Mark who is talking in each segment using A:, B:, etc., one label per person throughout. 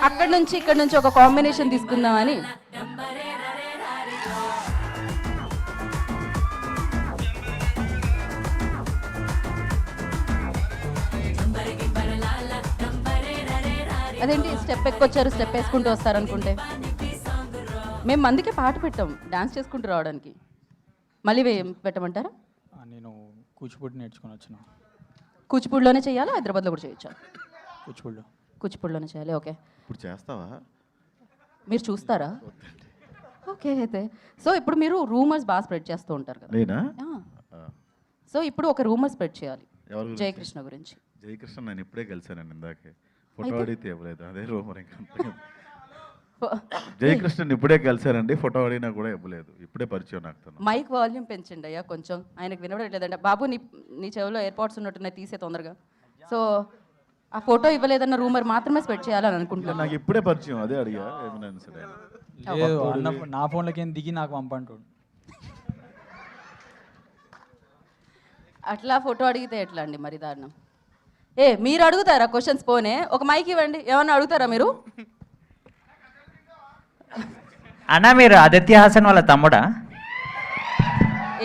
A: అక్కడి నుంచి ఇక్కడ నుంచి ఒక కాంబినేషన్ తీసుకుందామని. అదేంటి స్టెప్ ఎక్కొచ్చారు, స్టెప్ వేసుకుంటూ వస్తారు అనుకుంటే. మేము మందికే పాట పెట్టాం డాన్స్ చేసుకుంటూ రావడానికి. మళ్ళీ పెట్టమంటారా?
B: నేను కూచిపూడి నేర్చుకొని వచ్చిన.
A: కూచిపూడిలోనే చేయాలా, హైదరాబాద్లో కూడా చేయొచ్చా?
B: కూచిపూడిలో.
A: కూచిపూడిలోనే చేయాలి. ఓకే,
C: ఇప్పుడు చేస్తావా?
A: మీరు చూస్తారా? ఓకే అయితే సో ఇప్పుడు మీరు రూమర్స్ బాగా స్ప్రెడ్ చేస్తూ ఉంటారు కదా.
C: నేనా?
A: సో ఇప్పుడు ఒక రూమర్ స్ప్రెడ్ చేయాలి
C: ఎవరి గురించి?
A: జయకృష్ణ గురించి.
C: జయకృష్ణ నేను ఇప్పుడే కలిసానండి ఇందాకే. ఫోటో అడిగితే ఇవ్వలేదు, అదే రూమర్. ఇంకా జయకృష్ణ ఇప్పుడే కలిసానండి, ఫోటో అడిగినా కూడా ఇవ్వలేదు. ఇప్పుడే పరిచయం నాకు.
A: మైక్ వాల్యూమ్ పెంచండి అయ్యా కొంచెం, ఆయనకు వినబడట్లేదంట. బాబు నీ చెవిలో ఎయిర్పాడ్స్ ఉన్నట్టున్నాయి, తీసే తొందరగా. సో ఆ ఫోటో ఇవ్వలేదన్న రూమర్ మాత్రమే స్ప్రెడ్ చేయాలని అనుకుంటున్నాను.
C: నాకు ఇప్పుడే పరిచయం, అదే అడిగా. ఏమైనా సరే
B: లేదు అన్న నా ఫోన్లోకి ఏం దిగి నాకు పంపంటాడు.
A: అట్లా ఫోటో అడిగితే ఎట్లా అండి మరి దారుణం. మీరు అడుగుతారా క్వశ్చన్స్? పోనే ఒక మైక్ ఇవ్వండి, ఏమన్నా అడుగుతారా మీరు?
D: అన్నా మీరు ఆదిత్య హాసన్ వాళ్ళ తమ్ముడా?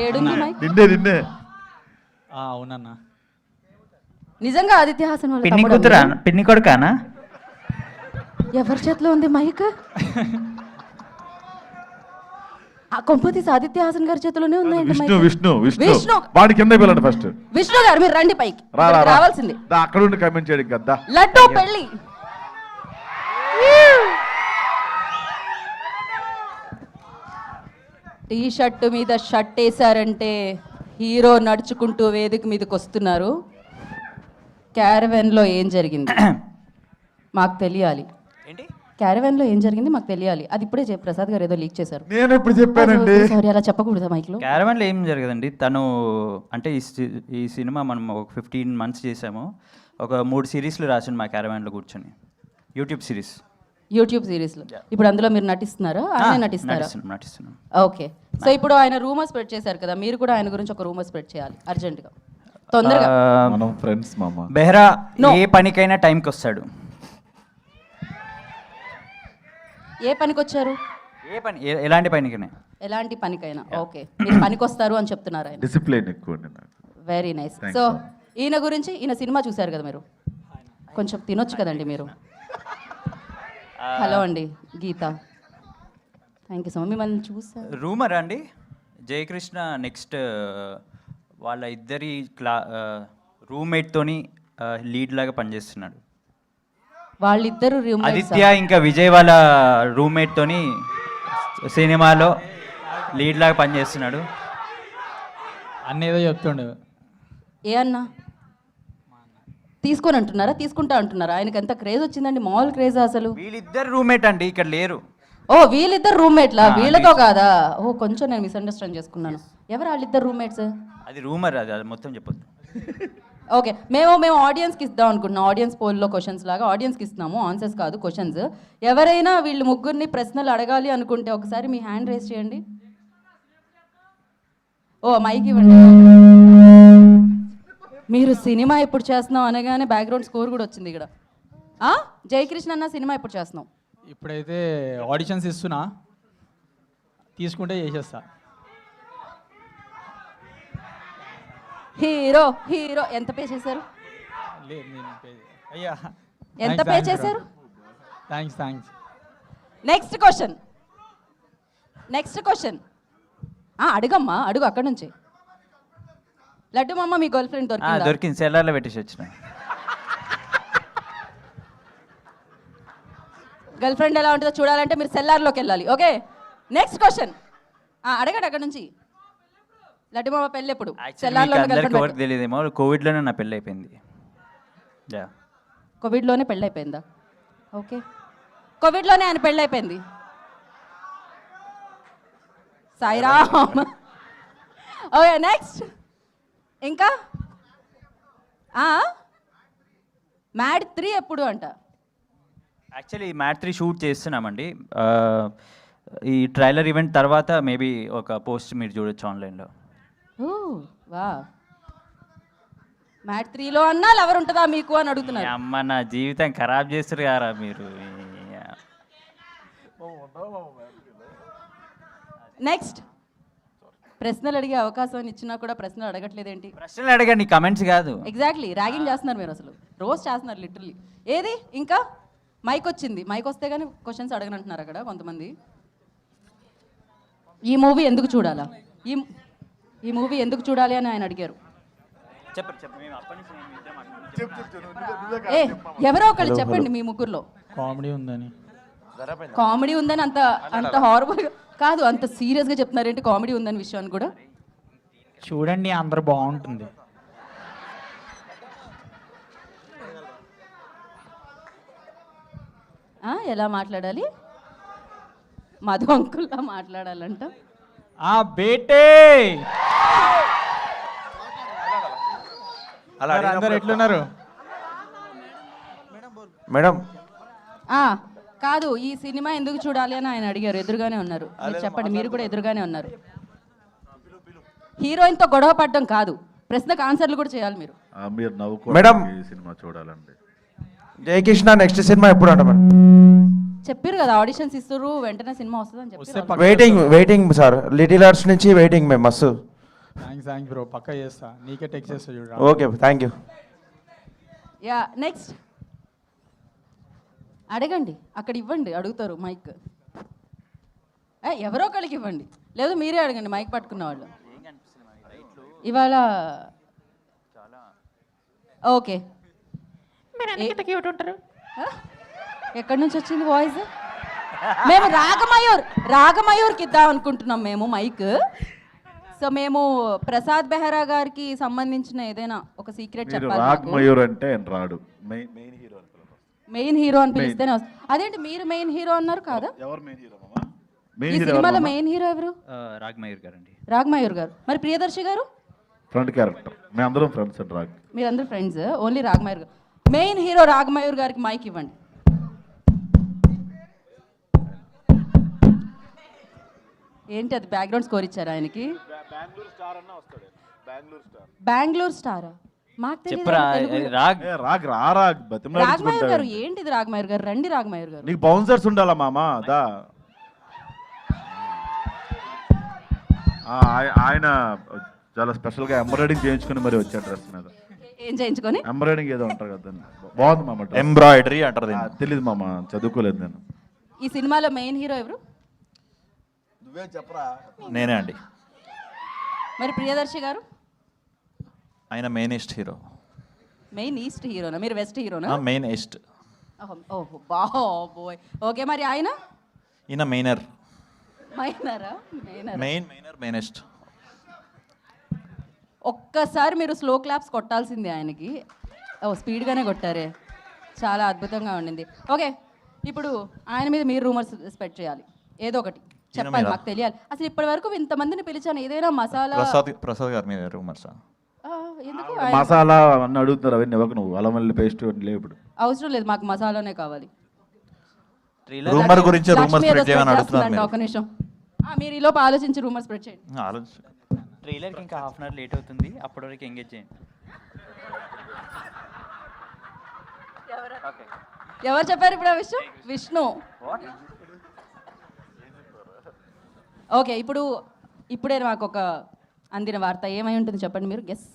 A: ఏడుంది మైక్?
C: నిన్నే.
B: అవునన్నా.
A: నిజంగా ఆదిత్య హాసన్ వాళ్ళ
D: పిన్ని
A: తమ్ముడా
D: కూతురా?
A: మీరు?
D: పిన్ని కొడుకానా?
A: ఎవరి చేతిలో ఉంది మైక్? ఆ కొంపతీసి ఆదిత్య హాసన్ గారి చేతిలోనే ఉందండి
C: విష్ణు
A: మైక్.
C: విష్ణు విష్ణు
A: విష్ణు.
C: వాడి కింద వెళ్ళండి ఫస్ట్.
A: విష్ణు గారు మీరు రండి పైకి. రావాల్సింది.
C: అక్కడ ఉండి కమెంట్ చేయడం కదా.
A: లడ్డు పెళ్ళి. టీ షర్ట్ మీద షర్ట్ వేసారంటే హీరో నడుచుకుంటూ వేదిక మీదకి వస్తున్నారు. క్యారవెన్లో ఏం జరిగింది మాకు తెలియాలి.
D: ఏంటి
A: క్యారవెన్లో ఏం జరిగింది మాకు తెలియాలి. అది ఇప్పుడే ప్రసాద్ గారు ఏదో లీక్ చేశారు.
C: నేను ఎప్పుడు చెప్పానండి?
A: సారీ, అలా చెప్పకూడదా మైక్లో?
D: క్యారవన్లో ఏం జరగదండి. తను అంటే ఈ సినిమా మనం ఒక 15 months చేసాము. ఒక 3 సిరీస్లు రాసిండు మా క్యారవన్లో కూర్చొని, యూట్యూబ్ సిరీస్లో. ఇప్పుడు అందులో మీరు నటిస్తున్నారా? ఆయన నటిస్తారా? నటిస్తున్నాం.
A: ఓకే, సో ఇప్పుడు ఆయన రూమర్ స్ప్రెడ్ చేశారు కదా, మీరు కూడా ఆయన గురించి ఒక రూమర్ స్ప్రెడ్ చేయాలి అర్జెంటుగా, తొందరగా.
C: మనం ఫ్రెండ్స్ మామ.
D: బెహ్రా ఏ పనికైనా టైంకి వస్తాడు.
A: ఏ పనికి వచ్చారు?
D: ఏ పని, ఎలాంటి పనికైనా.
A: ఎలాంటి పనికైనా. ఓకే, మీరు పనికి వస్తారు అని చెప్తున్నారు ఆయన.
C: డిసిప్లిన్ ఎక్కువ అండి నాకు.
A: Very nice. సో ఈయన గురించి, ఈయన సినిమా చూశారు కదా మీరు, కొంచెం తినొచ్చు కదండి మీరు. హలో అండి, గీత. థ్యాంక్ యూ సో మచ్, మిమ్మల్ని చూసారు.
D: రూమర్ అండి, జయకృష్ణ నెక్స్ట్ వాళ్ళ ఇద్దరి రూమ్మేట్తోని లీడ్ లాగా పనిచేస్తున్నాడు.
A: వాళ్ళిద్దరు
D: ఆదిత్య ఇంకా విజయ్ వాళ్ళ రూమ్మేట్తోని సినిమాలో లీడ్ లాగా పనిచేస్తున్నాడు.
B: అన్నేదో చెప్తుండే.
A: ఏ అన్నా తీసుకొని అంటున్నారా, తీసుకుంటా అంటున్నారా? ఆయనకి ఎంత క్రేజ్ వచ్చిందండి, మామూలు క్రేజ్ అసలు.
D: వీళ్ళిద్దరు రూమ్మేట్ అండి, ఇక్కడ లేరు.
A: ఓ వీళ్ళిద్దరు రూమ్మేట్లా? వీళ్ళతో కాదా? ఓ కొంచెం నేను మిస్అండర్స్టాండ్ చేసుకున్నాను. ఎవరు వాళ్ళిద్దరు రూమ్మేట్స్?
D: అది రూమర్, అది మొత్తం చెప్పొద్దు.
A: ఓకే, మేము ఆడియన్స్కి ఇద్దాం అనుకుంటున్నాం. ఆడియన్స్ పోల్లో క్వశ్చన్స్ లాగా ఆడియన్స్కి ఇస్తున్నాము, ఆన్సర్స్ కాదు క్వశ్చన్స్. ఎవరైనా వీళ్ళు ముగ్గురిని ప్రశ్నలు అడగాలి అనుకుంటే ఒకసారి మీ హ్యాండ్ రేస్ చేయండి. ఓ మైక్ ఇవ్వండి. మీరు సినిమా ఎప్పుడు చేస్తున్నాం అనగానే బ్యాక్గ్రౌండ్ స్కోర్ కూడా వచ్చింది ఇక్కడ. జయకృష్ణ అన్న సినిమా ఎప్పుడు చేస్తున్నాం?
B: ఇప్పుడైతే ఆడిషన్స్ ఇస్తున్నా, తీసుకుంటే చేసేస్తా.
A: హీరో ఎంత పే చేశారు?
B: లేదు నేను అయ్యా.
A: ఎంత పే చేశారు?
B: థ్యాంక్స్.
A: నెక్స్ట్ క్వశ్చన్ అడుగమ్మా, అడుగు అక్కడ నుంచి. లడ్డు మామ, మీ గర్ల్ ఫ్రెండ్
D: దొరికింది, సెల్లార్లో పెట్టేసి వచ్చిన.
A: గర్ల్ ఫ్రెండ్ ఎలా ఉంటుందో చూడాలంటే మీరు సెల్లార్లోకి వెళ్ళాలి. ఓకే, నెక్స్ట్ క్వశ్చన్ అడగండి అక్కడ నుంచి. లడ్డు మామ పెళ్ళి ఎప్పుడు?
D: సెల్లార్లో తెలియదేమో, కోవిడ్లోనే నా పెళ్ళి అయిపోయింది.
A: కోవిడ్లోనే పెళ్ళి అయిపోయిందా? ఓకే, కోవిడ్లోనే ఆయన పెళ్ళి అయిపోయింది. సాయిరామ్. Okay, next. ఇంకా మ్యాడ్ 3 ఎప్పుడు అంట?
D: యాక్చువల్లీ మ్యాడ్ 3 షూట్ చేస్తున్నామండి. ఈ ట్రైలర్ ఈవెంట్ తర్వాత మేబీ ఒక పోస్ట్ మీరు చూడొచ్చు ఆన్లైన్లో.
A: ఓ వా, మ్యాడ్ 3లో అన్నా లవర్ ఉంటుందా మీకు అని అడుగుతున్నారు.
D: అమ్మ నా జీవితం ఖరాబ్ చేస్తారు కారా మీరు.
A: నెక్స్ట్ ప్రశ్నలు అడిగే అవకాశం ఇచ్చినా కూడా ప్రశ్నలు అడగట్లేదేంటి?
D: ప్రశ్నలు అడగండి, కమెంట్స్ కాదు.
A: ఎగ్జాక్ట్లీ ర్యాగింగ్ చేస్తున్నారు మీరు, అసలు రోస్ట్ చేస్తున్నారు లిటరలీ. ఏది ఇంకా మైక్ వచ్చింది, మైక్ వస్తే కానీ క్వశ్చన్స్ అడగనంటున్నారు అక్కడ కొంతమంది. ఈ మూవీ ఎందుకు చూడాలా, ఈ మూవీ ఎందుకు చూడాలి అని ఆయన అడిగారు. ఏ ఎవరో ఒకళ్ళు చెప్పండి మీ ముగ్గురులో.
B: కామెడీ ఉందని.
A: కామెడీ ఉందని అంత అంత హారబుల్గా కాదు, అంత సీరియస్గా చెప్తున్నారు ఏంటి కామెడీ ఉందని విషయాన్ని కూడా.
B: చూడండి అందరు బాగుంటుంది.
A: ఎలా మాట్లాడాలి? మధు అంకుల్లా మాట్లాడాలంట.
B: ఆ బేటే
E: అలా
B: మరి అందరు ఎట్లున్నారు?
E: మేడం
A: కాదు, ఈ సినిమా ఎందుకు చూడాలి అని ఆయన అడిగారు, ఎదురుగానే ఉన్నారు. మీరు చెప్పండి, మీరు కూడా ఎదురుగానే ఉన్నారు. హీరోయిన్తో గొడవ పడడం కాదు, ప్రశ్నకు ఆన్సర్లు కూడా చేయాలి మీరు.
C: మీరు
E: మేడం.
C: నవ్వుకోవడానికి ఈ సినిమా చూడాలండి.
E: జయకృష్ణ నెక్స్ట్ సినిమా ఎప్పుడు అంట మేడం?
A: చెప్పారు కదా ఆడిషన్స్ ఇస్తారు వెంటనే సినిమా వస్తుందని
B: వస్తే
A: చెప్పారు.
B: పక్క
E: వెయిటింగ్ సార్, లిటిల్ ఆర్ట్స్ నుంచి వెయిటింగ్ మేము మస్తు.
B: థ్యాంక్స్ బ్రో, పక్క చేస్తా, నీకే టెక్స్ట్ చేస్తా చూడ.
E: Okay thank you.
A: Yeah next అడగండి, అక్కడ ఇవ్వండి, అడుగుతారు మైక్. ఎవరో ఒకళ్ళకి ఇవ్వండి, లేదు మీరే అడగండి మైక్ పట్టుకున్న వాళ్ళు. ఇవాళ ఓకే. ఎక్కడి నుంచి వచ్చింది వాయిస్? మేము రాగమయూర్కి ఇద్దాం అనుకుంటున్నాం మేము మైక్. సో మేము ప్రసాద్ బెహ్రా గారికి సంబంధించిన ఏదైనా ఒక సీక్రెట్ చెప్పాలి.
C: రాగ్ మయూర్ అంటే రాడు, మెయిన్ హీరో.
A: మెయిన్ హీరో అని పిలిస్తేనే వస్తుంది. అదేంటి మీరు మెయిన్ హీరో అన్నారు కాదా?
C: ఎవరు మెయిన్ హీరో?
A: ఈ సినిమాలో మెయిన్ హీరో ఎవరు?
D: రాగ్మయూర్ గారు అండి.
A: రాగ్మయూర్ గారు. మరి ప్రియదర్శి గారు?
C: Front character. మేము అందరం ఫ్రెండ్స్ అండి.
A: మీరందరూ ఫ్రెండ్స్, ఓన్లీ రాగ్మయూర్ గారు. మెయిన్ హీరో రాగ్మయూర్ గారికి మైక్ ఇవ్వండి. ఏంటి అది బ్యాక్గ్రౌండ్ స్కోర్ ఇచ్చారా ఆయనకి? బెంగళూరు స్టారా? మాకు తెలియదు. రాగ్మయూర్ గారు ఏంటిది? రాగ్మయూర్ గారు రండి. రాగ్మయూర్ గారు
C: నీకు బౌన్సర్స్ ఉండాలా మామా? దా ఆయన చాలా స్పెషల్గా ఎంబ్రాయిడింగ్ చేయించుకుని మరి వచ్చాడు డ్రెస్ మీద.
A: ఏం చేయించుకొని?
C: ఎంబ్రాయిడింగ్ ఏదో అంటారు కదా, బాగుంది మామ.
E: ఎంబ్రాయిడరీ అంటారు.
C: తెలీదు మామ, చదువుకోలేదు నేను.
A: ఈ సినిమాలో మెయిన్ హీరో ఎవరు?
C: నువ్వే చెప్పరా.
E: నేనే అండి.
A: మరి ప్రియదర్శి గారు?
E: ఆయన main east hero.
A: Main east హీరోనా? మీరు వెస్ట్ హీరోనా?
E: Main east.
A: ఓహో బాబోయ్. ఓకే, మరి ఆయన?
E: ఈయన మెయినర్.
A: మైనరా?
E: Main east.
A: ఒక్కసారి మీరు స్లో క్లాప్స్ కొట్టాల్సిందే ఆయనకి. స్పీడ్గానే కొట్టారే, చాలా అద్భుతంగా ఉండింది. ఓకే, ఇప్పుడు ఆయన మీద మీరు రూమర్స్ స్ప్రెడ్ చేయాలి, ఏదో ఒకటి చెప్పాలి, మాకు తెలియాలి. అసలు ఇప్పటి వరకు ఇంతమందిని పిలిచాను, ఏదైనా మసాలా.
E: ప్రసాద్ గారి మీద రూమర్స్.
A: ఎందుకు
C: మసాలా అన్నీ అడుగుతున్నారు, అవన్నీ ఇవ్వకు నువ్వు. అల్లం వెల్లుల్లి పేస్ట్ లేవు ఇప్పుడు.
A: అవసరం లేదు, మాకు మసాలానే కావాలి.
E: రూమర్ గురించి రూమర్ స్ప్రెడ్ చేయమని అడుగుతున్నారు.
A: ఒక నిమిషం, మీరు ఈలోపు ఆలోచించి రూమర్ స్ప్రెడ్ చేయండి.
D: ట్రైలర్కి ఇంకా హాఫ్ అన్ అవర్ లేట్ అవుతుంది, అప్పటి వరకు ఎంగేజ్ చేయండి.
A: ఎవరు చెప్పారు ఇప్పుడు ఆ విషయం? విష్ణు. ఓకే, ఇప్పుడే నాకు ఒక అందిన వార్త ఏమై ఉంటుంది చెప్పండి మీరు. గెస్.